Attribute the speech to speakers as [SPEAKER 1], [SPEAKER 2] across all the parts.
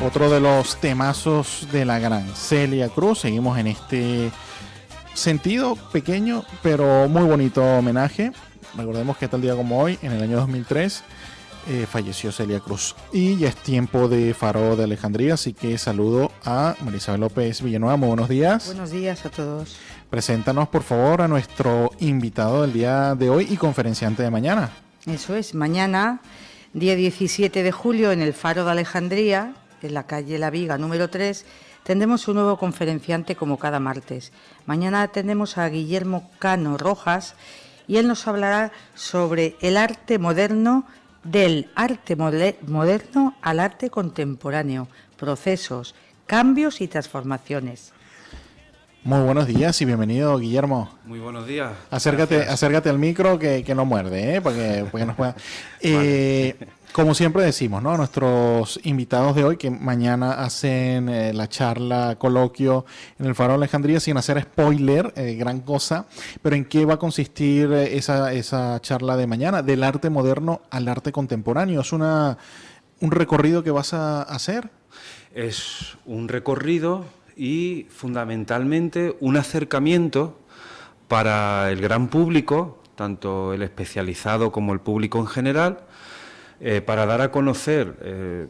[SPEAKER 1] Otro de los temazos de la gran Celia Cruz. Seguimos en este sentido pequeño, pero muy bonito homenaje. Recordemos que tal día como hoy, en el año 2003, falleció Celia Cruz. Y ya es tiempo de Faro de Alejandría, así que saludo a María Isabel López Villanueva. Muy buenos días.
[SPEAKER 2] Buenos días a todos.
[SPEAKER 1] Preséntanos, por favor, a nuestro invitado del día de hoy y conferenciante de mañana.
[SPEAKER 2] Eso es, mañana, día 17 de julio, en el Faro de Alejandría, en la calle La Viga, número 3, tendremos un nuevo conferenciante como cada martes. Mañana tenemos a Guillermo Cano Rojas y él nos hablará sobre el arte moderno, del arte moderno al arte contemporáneo, procesos, cambios y transformaciones.
[SPEAKER 1] Muy buenos días y bienvenido, Guillermo.
[SPEAKER 3] Muy buenos días.
[SPEAKER 1] Acércate al micro que no muerde, para que nos pueda. Vale. Como siempre decimos, ¿no? Nuestros invitados de hoy que mañana hacen la charla, coloquio en el Faro de Alejandría, sin hacer spoiler, gran cosa. Pero ¿en qué va a consistir esa charla de mañana? Del arte moderno al arte contemporáneo. ¿Es un recorrido que vas a hacer?
[SPEAKER 3] Es un recorrido y fundamentalmente un acercamiento para el gran público, tanto el especializado como el público en general, para dar a conocer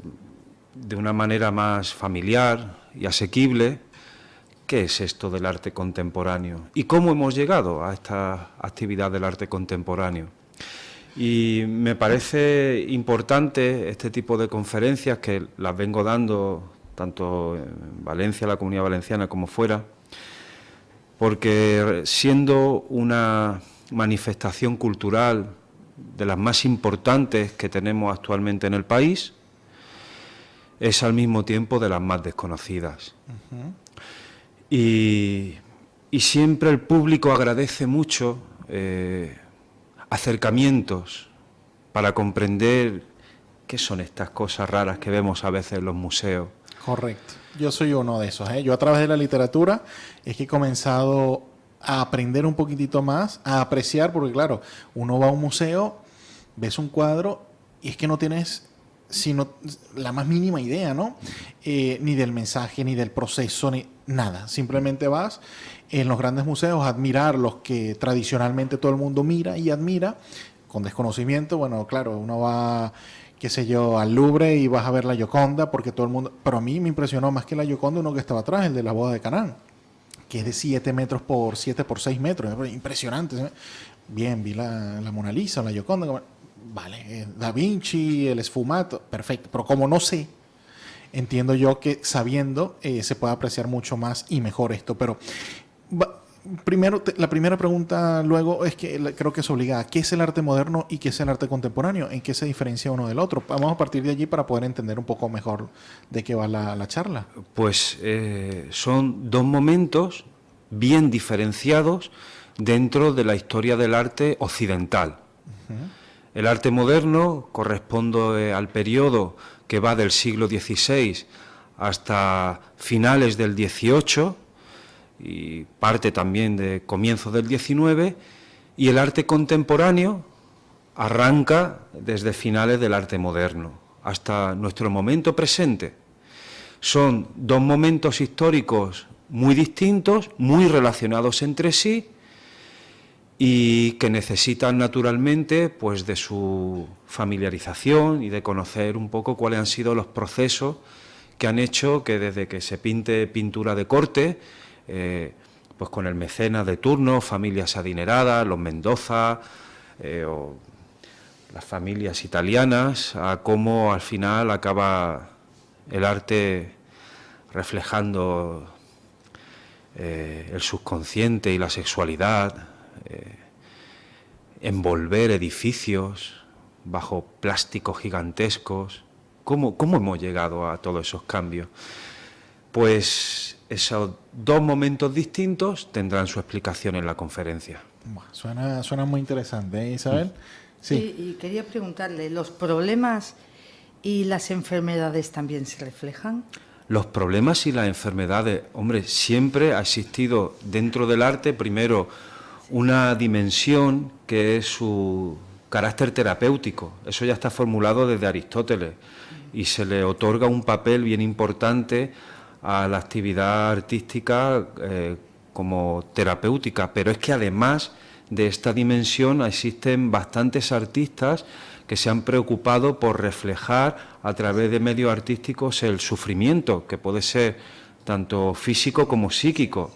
[SPEAKER 3] de una manera más familiar y asequible qué es esto del arte contemporáneo y cómo hemos llegado a esta actividad del arte contemporáneo. Y me parece importante este tipo de conferencias, que las vengo dando tanto en Valencia, la Comunidad Valenciana, como fuera, porque siendo una manifestación cultural de las más importantes que tenemos actualmente en el país, es al mismo tiempo de las más desconocidas. Y siempre el público agradece mucho acercamientos para comprender qué son estas cosas raras que vemos a veces en los museos.
[SPEAKER 1] Correcto. Yo soy uno de esos. Yo a través de la literatura es que he comenzado a aprender un poquitito más, a apreciar, porque claro, uno va a un museo, ves un cuadro y es que no tienes sino la más mínima idea, ¿no? Ni del mensaje, ni del proceso, ni nada. Simplemente vas en los grandes museos a admirar los que tradicionalmente todo el mundo mira y admira, con desconocimiento. Bueno, claro, uno va, qué sé yo, al Louvre y vas a ver la Gioconda, porque todo el mundo... Pero a mí me impresionó más que la Gioconda uno que estaba atrás, el de la boda de Caná, que es de 7 metros por 7 por 6 metros. Impresionante. Bien, vi la Mona Lisa, la Gioconda. Vale, Da Vinci, el Sfumato, perfecto. Pero como no sé, entiendo yo que sabiendo se puede apreciar mucho más y mejor esto. Pero primero, la primera pregunta luego es que creo que es obligada. ¿Qué es el arte moderno y qué es el arte contemporáneo? ¿En qué se diferencia uno del otro? Vamos a partir de allí para poder entender un poco mejor de qué va la charla.
[SPEAKER 3] Pues son dos momentos bien diferenciados dentro de la historia del arte occidental. El arte moderno corresponde al periodo que va del siglo XVI hasta finales del XVIII y parte también de comienzos del XIX, y el arte contemporáneo arranca desde finales del arte moderno hasta nuestro momento presente. Son dos momentos históricos muy distintos, muy relacionados entre sí, y que necesitan naturalmente pues de su familiarización y de conocer un poco cuáles han sido los procesos que han hecho que desde que se pinte pintura de corte, pues con el mecenas de turno, familias adineradas, los Mendoza o las familias italianas, a cómo al final acaba el arte reflejando el subconsciente y la sexualidad, envolver edificios bajo plásticos gigantescos. ¿Cómo hemos llegado a todos esos cambios? Pues esos dos momentos distintos tendrán su explicación en la conferencia.
[SPEAKER 1] Suena muy interesante, Isabel.
[SPEAKER 2] Sí. Y quería preguntarle, ¿los problemas y las enfermedades también se reflejan?
[SPEAKER 3] Los problemas y las enfermedades, hombre, siempre ha existido dentro del arte, primero, una dimensión que es su carácter terapéutico. Eso ya está formulado desde Aristóteles. y se le otorga un papel bien importante a la actividad artística como terapéutica, pero es que además de esta dimensión existen bastantes artistas que se han preocupado por reflejar a través de medios artísticos el sufrimiento, que puede ser tanto físico como psíquico.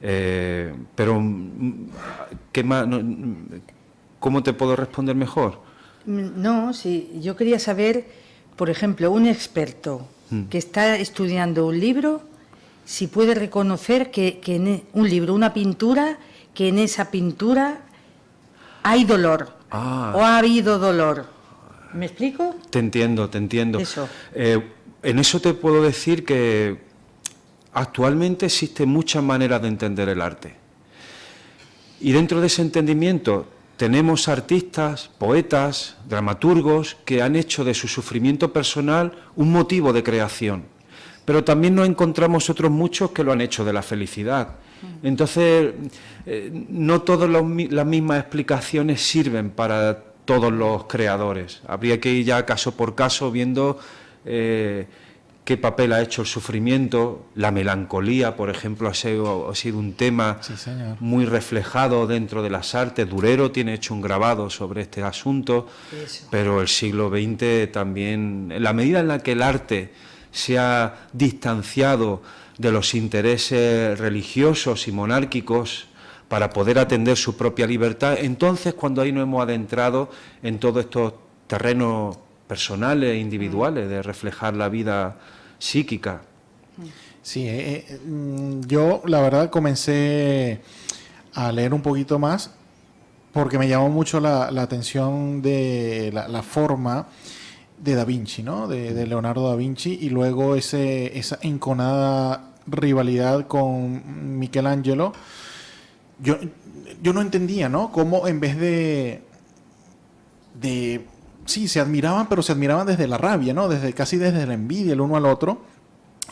[SPEAKER 3] Pero, ¿qué más? ¿Cómo te puedo responder mejor?
[SPEAKER 2] No, sí, yo quería saber, por ejemplo, un experto que está estudiando un libro, si puede reconocer que en un libro, una pintura, que en esa pintura hay dolor o ha habido dolor. ¿Me explico?
[SPEAKER 3] Te entiendo.
[SPEAKER 2] Eso.
[SPEAKER 3] En eso te puedo decir que actualmente existen muchas maneras de entender el arte. Y dentro de ese entendimiento tenemos artistas, poetas, dramaturgos que han hecho de su sufrimiento personal un motivo de creación. Pero también nos encontramos otros muchos que lo han hecho de la felicidad. Entonces, no todas las mismas explicaciones sirven para todos los creadores. Habría que ir ya caso por caso viendo qué papel ha hecho el sufrimiento. La melancolía, por ejemplo, ha sido un tema muy reflejado dentro de las artes. Durero tiene hecho un grabado sobre este asunto. Eso. Pero el siglo XX también, en la medida en la que el arte se ha distanciado de los intereses religiosos y monárquicos para poder atender su propia libertad, entonces cuando ahí nos hemos adentrado en todos estos terrenos personales e individuales de reflejar la vida psíquica.
[SPEAKER 1] Sí, yo la verdad comencé a leer un poquito más porque me llamó mucho la atención de la forma de Da Vinci, ¿no? De Leonardo da Vinci, y luego esa enconada rivalidad con Michelangelo. Yo no entendía, ¿no? Cómo en vez sí, se admiraban, pero se admiraban desde la rabia, ¿no? Casi desde la envidia el uno al otro.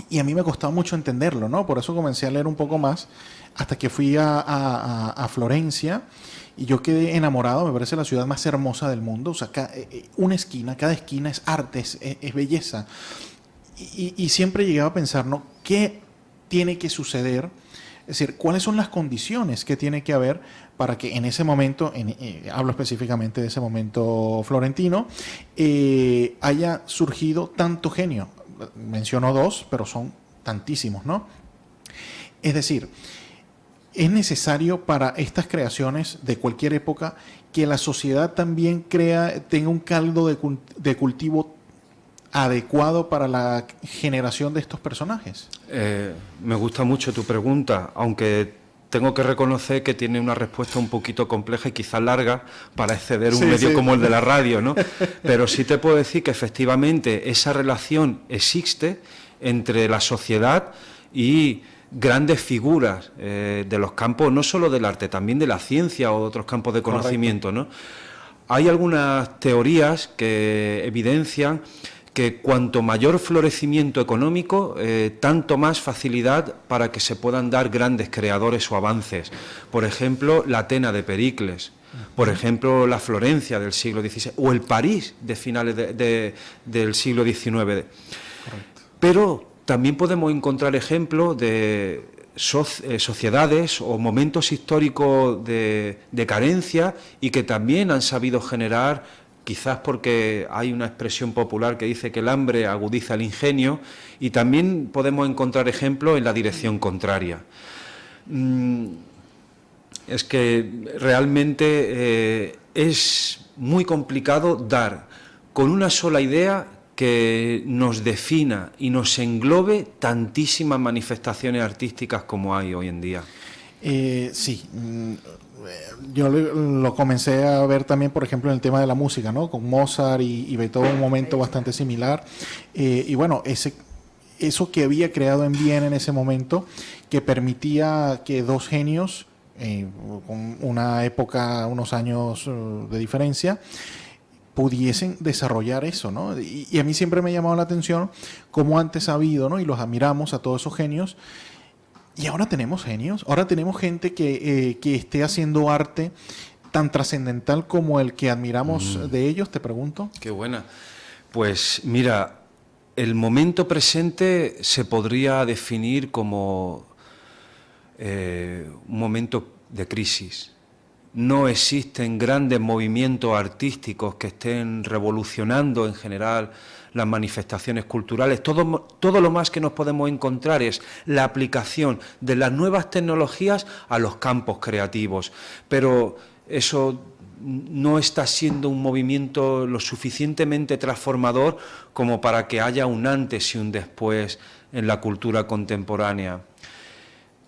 [SPEAKER 1] Y a mí me costaba mucho entenderlo, ¿no? Por eso comencé a leer un poco más hasta que fui a Florencia. Y yo quedé enamorado, me parece la ciudad más hermosa del mundo. O sea, cada esquina es arte, es belleza. Y siempre llegaba a pensar, ¿no? ¿Qué tiene que suceder? Es decir, ¿cuáles son las condiciones que tiene que haber para que en ese momento, hablo específicamente de ese momento florentino, haya surgido tanto genio? Menciono dos, pero son tantísimos, ¿no? Es decir, es necesario para estas creaciones de cualquier época que la sociedad también tenga un caldo de cultivo adecuado para la generación de estos personajes.
[SPEAKER 3] Me gusta mucho tu pregunta, aunque tengo que reconocer que tiene una respuesta un poquito compleja y quizás larga para exceder un medio como el de la radio, ¿no? Pero sí te puedo decir que efectivamente esa relación existe entre la sociedad y grandes figuras de los campos, no solo del arte, también de la ciencia o de otros campos de conocimiento, ¿no? Hay algunas teorías que evidencian que cuanto mayor florecimiento económico, tanto más facilidad para que se puedan dar grandes creadores o avances. Por ejemplo, la Atenas de Pericles, por ejemplo, la Florencia del siglo XVI o el París de finales del siglo XIX. Correcto. Pero también podemos encontrar ejemplos de sociedades o momentos históricos de carencia y que también han sabido generar, quizás porque hay una expresión popular que dice que el hambre agudiza el ingenio, y también podemos encontrar ejemplos en la dirección contraria. Es que realmente es muy complicado dar con una sola idea que nos defina y nos englobe tantísimas manifestaciones artísticas como hay hoy en día.
[SPEAKER 1] Sí, yo lo comencé a ver también, por ejemplo, en el tema de la música, ¿no? Con Mozart y Beethoven, un momento bastante similar. Y bueno, eso que había creado en Viena en ese momento, que permitía que dos genios, con una época, unos años de diferencia, pudiesen desarrollar eso, ¿no? Y a mí siempre me ha llamado la atención cómo antes ha habido, ¿no? Y los admiramos a todos esos genios. Y ahora tenemos genios, ahora tenemos gente que esté haciendo arte tan trascendental como el que admiramos de ellos, te pregunto.
[SPEAKER 3] Qué buena. Pues mira, el momento presente se podría definir como un momento de crisis. No existen grandes movimientos artísticos que estén revolucionando en general las manifestaciones culturales. Todo lo más que nos podemos encontrar es la aplicación de las nuevas tecnologías a los campos creativos. Pero eso no está siendo un movimiento lo suficientemente transformador como para que haya un antes y un después en la cultura contemporánea.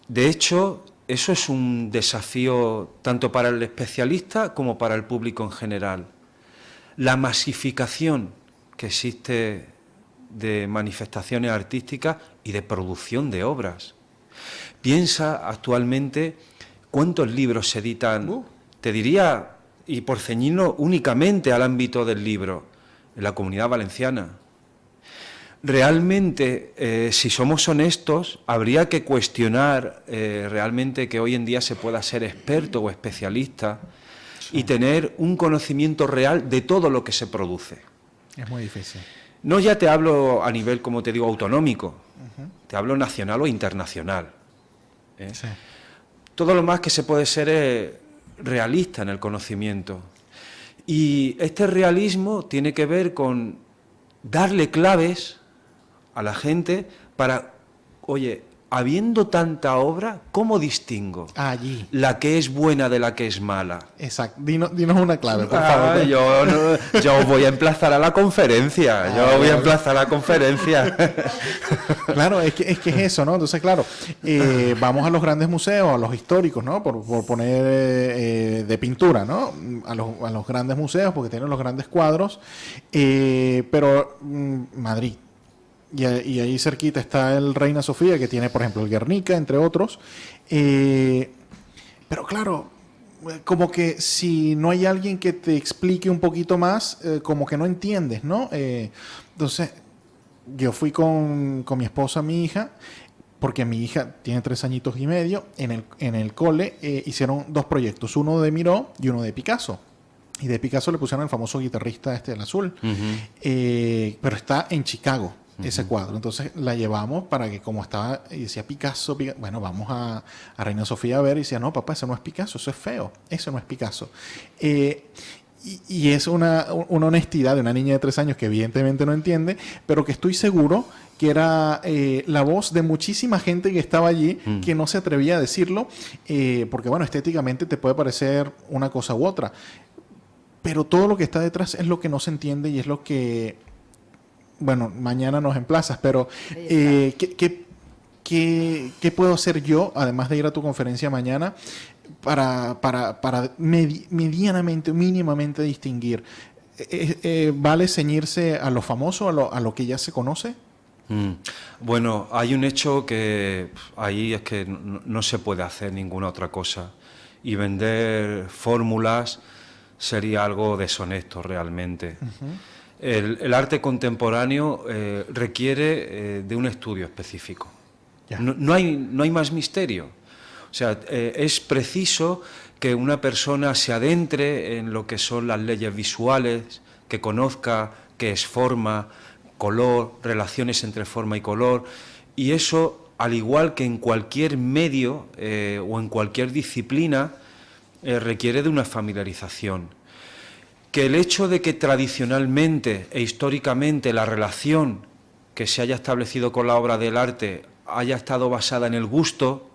[SPEAKER 3] De hecho, eso es un desafío tanto para el especialista como para el público en general. La masificación que existe de manifestaciones artísticas y de producción de obras. Piensa actualmente cuántos libros se editan, te diría, y por ceñirnos únicamente al ámbito del libro, en la Comunidad Valenciana. Realmente, si somos honestos, habría que cuestionar realmente que hoy en día se pueda ser experto o especialista y tener un conocimiento real de todo lo que se produce.
[SPEAKER 1] Es muy difícil.
[SPEAKER 3] No ya te hablo a nivel, como te digo, autonómico, te hablo nacional o internacional.
[SPEAKER 1] Sí.
[SPEAKER 3] Todo lo más que se puede ser es realista en el conocimiento. Y este realismo tiene que ver con darle claves a la gente para, oye, habiendo tanta obra, ¿cómo distingo
[SPEAKER 1] Allí.
[SPEAKER 3] la que es buena de la que es mala?
[SPEAKER 1] Exacto. Dinos una clave, por favor.
[SPEAKER 3] Yo voy a emplazar a la conferencia.
[SPEAKER 1] Claro, es que es eso, ¿no? Entonces, claro, vamos a los grandes museos, a los históricos, ¿no? Por poner de pintura, ¿no? A los grandes museos, porque tienen los grandes cuadros. Pero Madrid. Y ahí cerquita está el Reina Sofía, que tiene, por ejemplo, el Guernica, entre otros. Pero claro, como que si no hay alguien que te explique un poquito más, como que no entiendes, ¿no? Entonces, yo fui con mi esposa, mi hija, porque mi hija tiene 3 añitos y medio. En el cole hicieron 2 proyectos, uno de Miró y uno de Picasso. Y de Picasso le pusieron el famoso guitarrista el azul. Pero está en Chicago ese cuadro. Entonces la llevamos para que, como estaba y decía Picasso, bueno, vamos a Reina Sofía a ver, y decía, no, papá, eso no es Picasso, eso es feo, eso no es Picasso. Y es una honestidad de una niña de 3 años que evidentemente no entiende, pero que estoy seguro que era la voz de muchísima gente que estaba allí, que no se atrevía a decirlo, porque bueno, estéticamente te puede parecer una cosa u otra, pero todo lo que está detrás es lo que no se entiende y es lo que, bueno, mañana nos emplazas, pero ¿qué puedo hacer yo, además de ir a tu conferencia mañana, para medianamente, mínimamente distinguir? ¿Vale ceñirse a lo famoso, a lo que ya se conoce?
[SPEAKER 3] Bueno, hay un hecho que ahí es que no se puede hacer ninguna otra cosa, y vender fórmulas sería algo deshonesto realmente. El arte contemporáneo requiere de un estudio específico. No hay más misterio. O sea, es preciso que una persona se adentre en lo que son las leyes visuales, que conozca qué es forma, color, relaciones entre forma y color, y eso, al igual que en cualquier medio o en cualquier disciplina, requiere de una familiarización. Que el hecho de que tradicionalmente e históricamente la relación que se haya establecido con la obra del arte haya estado basada en el gusto,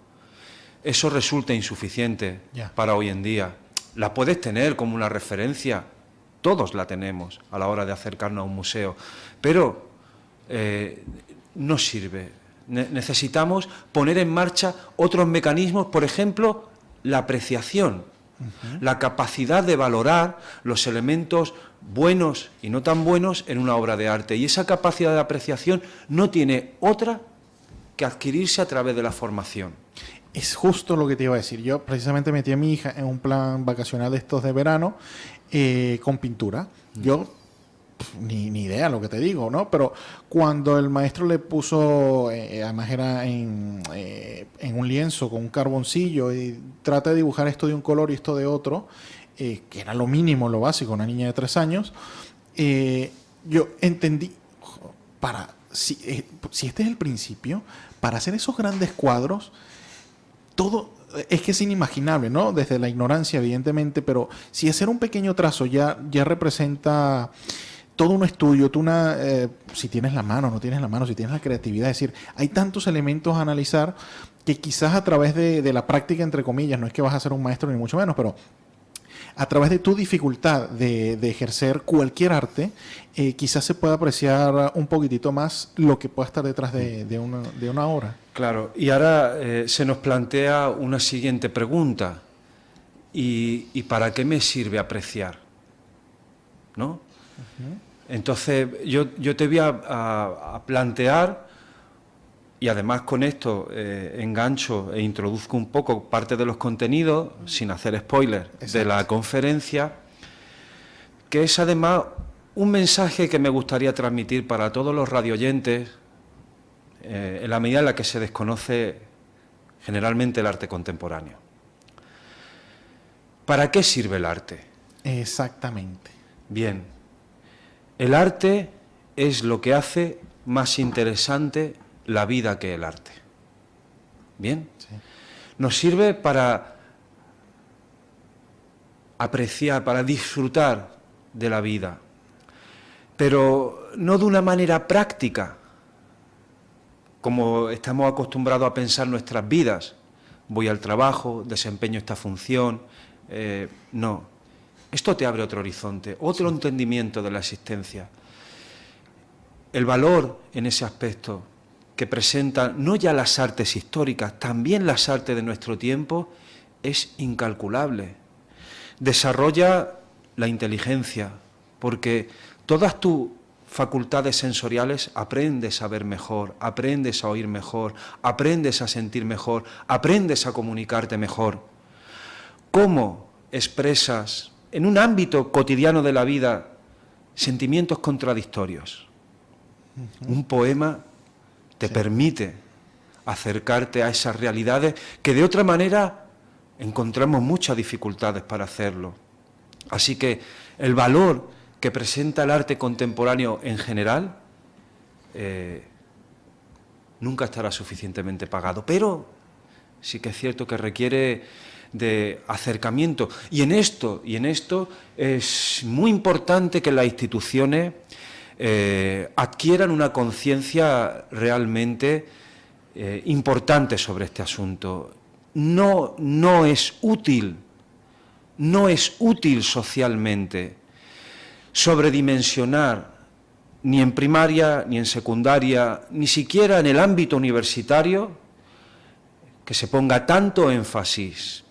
[SPEAKER 3] eso resulta insuficiente para hoy en día. La puedes tener como una referencia, todos la tenemos a la hora de acercarnos a un museo, pero no sirve. Necesitamos poner en marcha otros mecanismos, por ejemplo, la apreciación. La capacidad de valorar los elementos buenos y no tan buenos en una obra de arte. Y esa capacidad de apreciación no tiene otra que adquirirse a través de la formación.
[SPEAKER 1] Es justo lo que te iba a decir. Yo precisamente metí a mi hija en un plan vacacional de estos de verano con pintura. Yo ni idea lo que te digo, ¿no? Pero cuando el maestro le puso, además era en un lienzo con un carboncillo, y trata de dibujar esto de un color y esto de otro, que era lo mínimo, lo básico, una niña de 3 años, yo entendí, si este es el principio, para hacer esos grandes cuadros, todo es que es inimaginable, ¿no? Desde la ignorancia, evidentemente, pero si hacer un pequeño trazo ya representa todo un estudio, si tienes la mano, no tienes la mano, si tienes la creatividad, es decir, hay tantos elementos a analizar que quizás a través de la práctica, entre comillas, no es que vas a ser un maestro ni mucho menos, pero a través de tu dificultad de ejercer cualquier arte, quizás se pueda apreciar un poquitito más lo que pueda estar detrás de una obra.
[SPEAKER 3] Claro, y ahora se nos plantea una siguiente pregunta. ¿Y para qué me sirve apreciar? ¿No? Entonces, yo te voy a plantear, y además con esto engancho e introduzco un poco parte de los contenidos, sin hacer spoiler, de la conferencia, que es además un mensaje que me gustaría transmitir para todos los radioyentes, en la medida en la que se desconoce generalmente el arte contemporáneo. ¿Para qué sirve el arte?
[SPEAKER 1] Exactamente.
[SPEAKER 3] Bien, el arte es lo que hace más interesante la vida que el arte. Bien, sí. Nos sirve para apreciar, para disfrutar de la vida, pero no de una manera práctica, como estamos acostumbrados a pensar nuestras vidas. Voy al trabajo, desempeño esta función. No, esto te abre otro horizonte, otro entendimiento de la existencia. El valor en ese aspecto que presentan no ya las artes históricas, también las artes de nuestro tiempo, es incalculable. Desarrolla la inteligencia, porque todas tus facultades sensoriales aprendes a ver mejor, aprendes a oír mejor, aprendes a sentir mejor, aprendes a comunicarte mejor. ¿Cómo expresas en un ámbito cotidiano de la vida sentimientos contradictorios? Un poema te permite acercarte a esas realidades que de otra manera encontramos muchas dificultades para hacerlo. Así que el valor que presenta el arte contemporáneo en general nunca estará suficientemente pagado, pero sí que es cierto que requiere de acercamiento. Y en esto es muy importante que las instituciones adquieran una conciencia realmente importante sobre este asunto. No es útil socialmente sobredimensionar, ni en primaria, ni en secundaria, ni siquiera en el ámbito universitario, que se ponga tanto énfasis.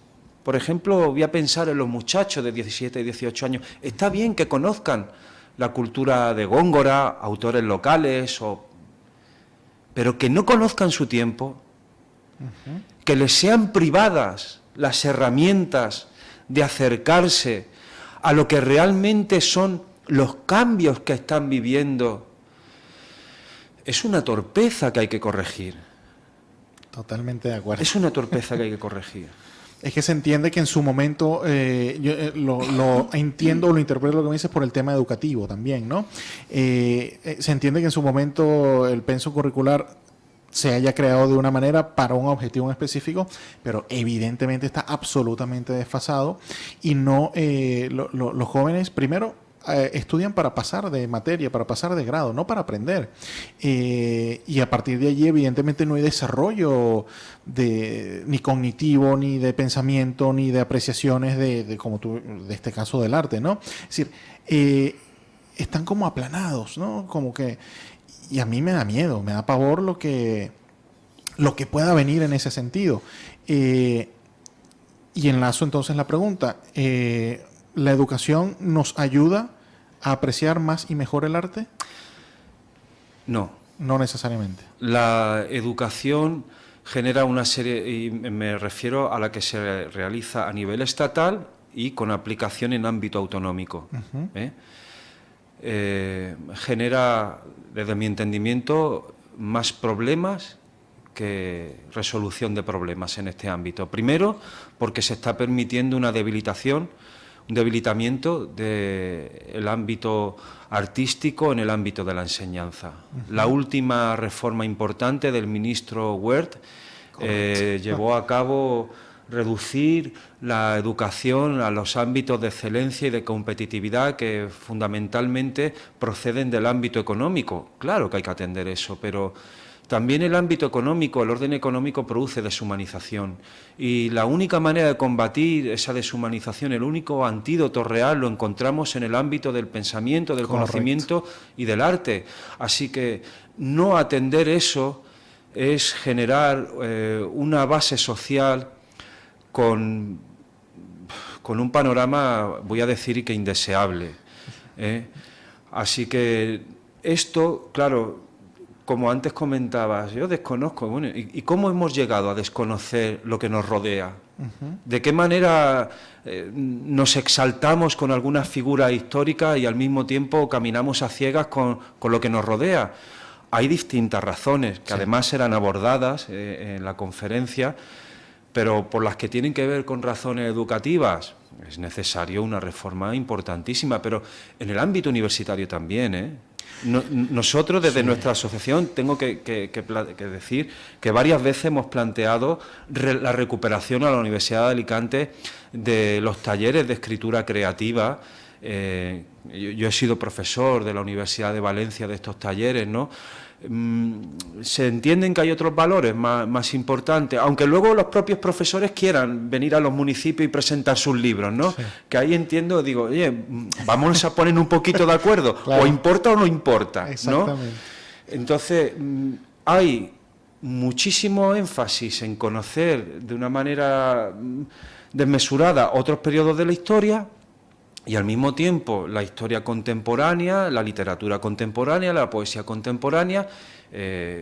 [SPEAKER 3] Por ejemplo, voy a pensar en los muchachos de 17 y 18 años. Está bien que conozcan la cultura de Góngora, autores locales, pero que no conozcan su tiempo, que les sean privadas las herramientas de acercarse a lo que realmente son los cambios que están viviendo, es una torpeza que hay que corregir.
[SPEAKER 1] Totalmente de acuerdo.
[SPEAKER 3] Es una torpeza que hay que corregir.
[SPEAKER 1] Es que se entiende que en su momento, yo lo entiendo, lo interpreto lo que me dices por el tema educativo también, ¿no? Se entiende que en su momento el pensum curricular se haya creado de una manera para un objetivo en específico, pero evidentemente está absolutamente desfasado y no los jóvenes primero estudian para pasar de materia, para pasar de grado, no para aprender. Y a partir de allí, evidentemente, no hay desarrollo ni cognitivo, ni de pensamiento, ni de apreciaciones de este caso del arte, ¿no? Es decir, están como aplanados, ¿no? Como que, y a mí me da miedo, me da pavor lo que pueda venir en ese sentido. Y enlazo entonces la pregunta. ¿La educación nos ayuda a apreciar más y mejor el arte?
[SPEAKER 3] No.
[SPEAKER 1] No necesariamente.
[SPEAKER 3] La educación genera una serie, y me refiero a la que se realiza a nivel estatal y con aplicación en ámbito autonómico. Genera, desde mi entendimiento, más problemas que resolución de problemas en este ámbito. Primero, porque se está permitiendo una debilitación, un debilitamiento del ámbito artístico en el ámbito de la enseñanza. La última reforma importante del ministro Wert llevó a cabo reducir la educación a los ámbitos de excelencia y de competitividad que fundamentalmente proceden del ámbito económico. Claro que hay que atender eso, pero también el ámbito económico, el orden económico produce deshumanización, y la única manera de combatir esa deshumanización, el único antídoto real, lo encontramos en el ámbito del pensamiento, del conocimiento y del arte. Así que no atender eso es generar una base social con un panorama, voy a decir, que indeseable. Así que esto, claro, como antes comentabas, yo desconozco, bueno, ¿y cómo hemos llegado a desconocer lo que nos rodea? ¿De qué manera nos exaltamos con algunas figuras históricas y al mismo tiempo caminamos a ciegas con lo que nos rodea? Hay distintas razones, que además serán abordadas en la conferencia, pero por las que tienen que ver con razones educativas, es necesario una reforma importantísima, pero en el ámbito universitario también, Nosotros desde nuestra asociación tengo que decir que varias veces hemos planteado la recuperación a la Universidad de Alicante de los talleres de escritura creativa. Yo he sido profesor de la Universidad de Valencia de estos talleres, ¿no? Se entienden que hay otros valores más importantes, aunque luego los propios profesores quieran venir a los municipios y presentar sus libros, ¿no? Sí. Que ahí entiendo, digo, oye, vamos a poner un poquito de acuerdo, claro. O importa o no importa, ¿no? Entonces, hay muchísimo énfasis en conocer de una manera desmesurada otros periodos de la historia, y al mismo tiempo la historia contemporánea, la literatura contemporánea, la poesía contemporánea,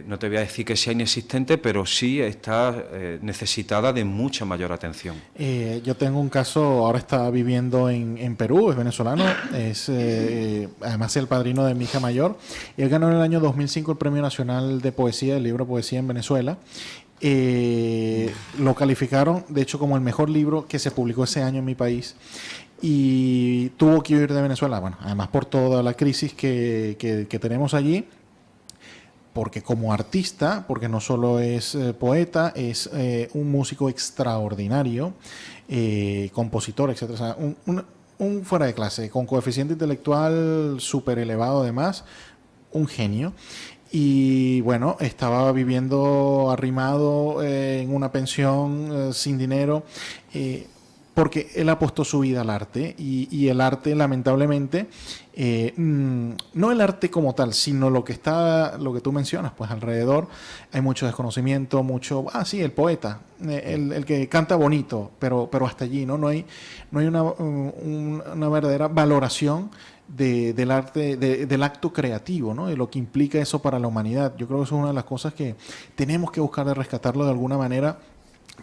[SPEAKER 3] no te voy a decir que sea inexistente, pero sí está necesitada de mucha mayor atención.
[SPEAKER 1] Yo tengo un caso, ahora está viviendo en Perú, es venezolano, además es el padrino de mi hija mayor, y él ganó en el año 2005 el Premio Nacional de Poesía, el libro Poesía en Venezuela. Lo calificaron, de hecho, como el mejor libro que se publicó ese año en mi país. Y tuvo que huir de Venezuela, bueno, además por toda la crisis que tenemos allí, porque como artista, porque no solo es poeta, es un músico extraordinario, compositor, etc. O sea, un fuera de clase, con coeficiente intelectual súper elevado además, un genio. Y bueno, estaba viviendo arrimado en una pensión sin dinero, porque él apostó su vida al arte, y el arte, lamentablemente, no el arte como tal, sino lo que tú mencionas, pues alrededor hay mucho desconocimiento, sí, el poeta, el que canta bonito, pero hasta allí, ¿no? No hay una verdadera valoración del arte, del acto creativo, ¿no? De lo que implica eso para la humanidad. Yo creo que eso es una de las cosas que tenemos que buscar de rescatarlo de alguna manera,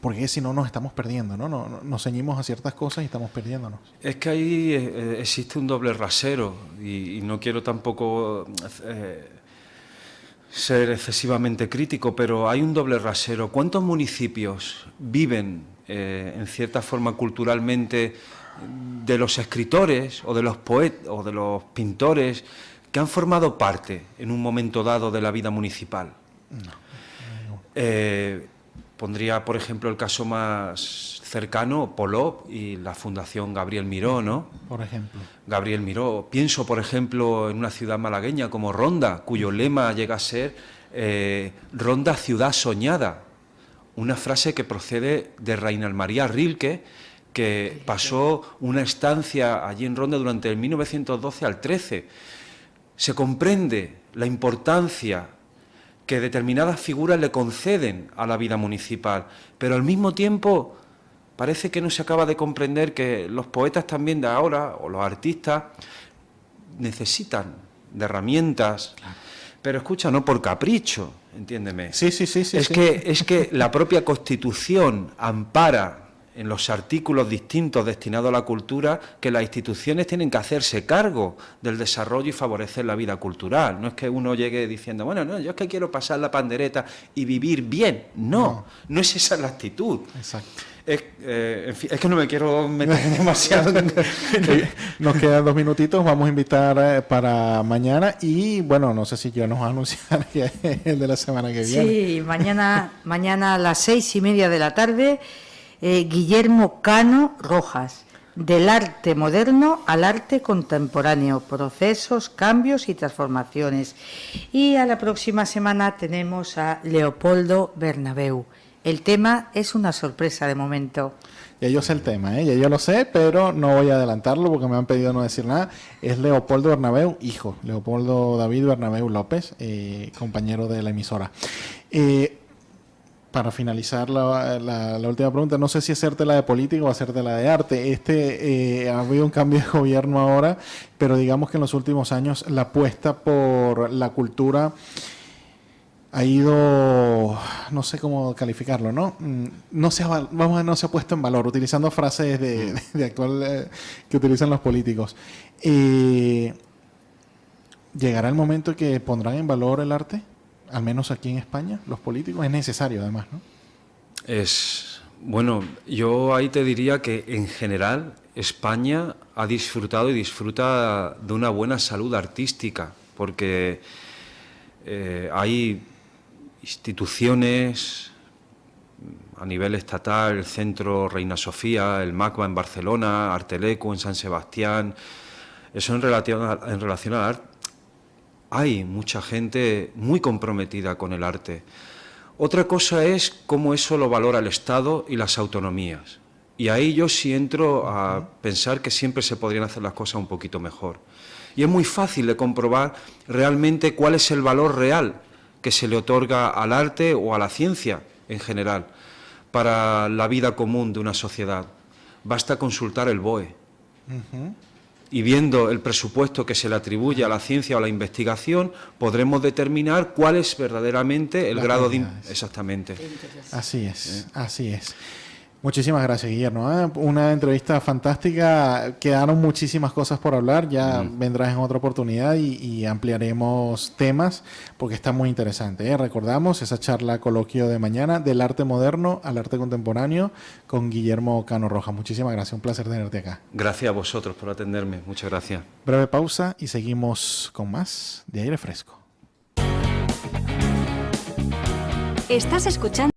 [SPEAKER 1] porque si no nos estamos perdiendo, ¿no? Nos ceñimos a ciertas cosas y estamos perdiéndonos.
[SPEAKER 3] Es que ahí existe un doble rasero, y no quiero tampoco ser excesivamente crítico, pero hay un doble rasero. ¿Cuántos municipios viven en cierta forma culturalmente de los escritores o de los poetas o de los pintores que han formado parte en un momento dado de la vida municipal? No. Pondría, por ejemplo, el caso más cercano, Polop y la Fundación Gabriel Miró, ¿no?
[SPEAKER 1] Por ejemplo.
[SPEAKER 3] Gabriel Miró. Pienso, por ejemplo, en una ciudad malagueña como Ronda, cuyo lema llega a ser Ronda ciudad soñada. Una frase que procede de Reinald María Rilke, que pasó una estancia allí en Ronda durante el 1912 al 13. Se comprende la importancia que determinadas figuras le conceden a la vida municipal, pero al mismo tiempo parece que no se acaba de comprender que los poetas también de ahora, o los artistas, necesitan de herramientas, claro. Pero escucha, no por capricho, entiéndeme.
[SPEAKER 1] Sí.
[SPEAKER 3] Es que la propia Constitución ampara en los artículos distintos destinados a la cultura que las instituciones tienen que hacerse cargo del desarrollo y favorecer la vida cultural. No es que uno llegue diciendo, bueno, no, yo es que quiero pasar la pandereta y vivir bien. No es esa la actitud.
[SPEAKER 1] Exacto.
[SPEAKER 3] En fin, es que no me quiero meter demasiado.
[SPEAKER 1] Nos quedan 2 minutitos, vamos a invitar para mañana y bueno, no sé si yo nos va a anunciar que es el de la semana que viene.
[SPEAKER 2] Sí, mañana a las 6:30 de la tarde, Guillermo Cano Rojas, del arte moderno al arte contemporáneo, procesos, cambios y transformaciones. Y a la próxima semana tenemos a Leopoldo Bernabeu. El tema es una sorpresa de momento.
[SPEAKER 1] Ya yo sé el tema, ya yo lo sé, pero no voy a adelantarlo porque me han pedido no decir nada. Es Leopoldo Bernabeu, hijo, Leopoldo David Bernabeu López, compañero de la emisora. Para finalizar la última pregunta, no sé si hacerte la de política o hacerte la de arte. Ha habido un cambio de gobierno ahora, pero digamos que en los últimos años la apuesta por la cultura ha ido, no sé cómo calificarlo, ¿no? No se ha puesto en valor, utilizando frases de actual que utilizan los políticos. ¿Llegará el momento en que pondrán en valor el arte? Al menos aquí en España, los políticos. Es necesario, además, ¿no?
[SPEAKER 3] Bueno, yo ahí te diría que en general España ha disfrutado y disfruta de una buena salud artística, porque hay instituciones a nivel estatal, el Centro Reina Sofía, el MACBA en Barcelona, Arteleco en San Sebastián. Eso en relación al arte. Hay mucha gente muy comprometida con el arte. Otra cosa es cómo eso lo valora el Estado y las autonomías. Y ahí yo sí entro a pensar que siempre se podrían hacer las cosas un poquito mejor. Y es muy fácil de comprobar realmente cuál es el valor real que se le otorga al arte o a la ciencia en general para la vida común de una sociedad. Basta consultar el BOE. Y viendo el presupuesto que se le atribuye a la ciencia o a la investigación, podremos determinar cuál es verdaderamente el grado de... Exactamente.
[SPEAKER 1] Así es, así es. Muchísimas gracias, Guillermo. Una entrevista fantástica. Quedaron muchísimas cosas por hablar. Ya vendrás en otra oportunidad y ampliaremos temas porque está muy interesante. Recordamos esa charla coloquio de mañana del arte moderno al arte contemporáneo con Guillermo Cano Rojas. Muchísimas gracias. Un placer tenerte acá.
[SPEAKER 3] Gracias a vosotros por atenderme. Muchas gracias.
[SPEAKER 1] Breve pausa y seguimos con más de Aire Fresco.
[SPEAKER 4] Estás escuchando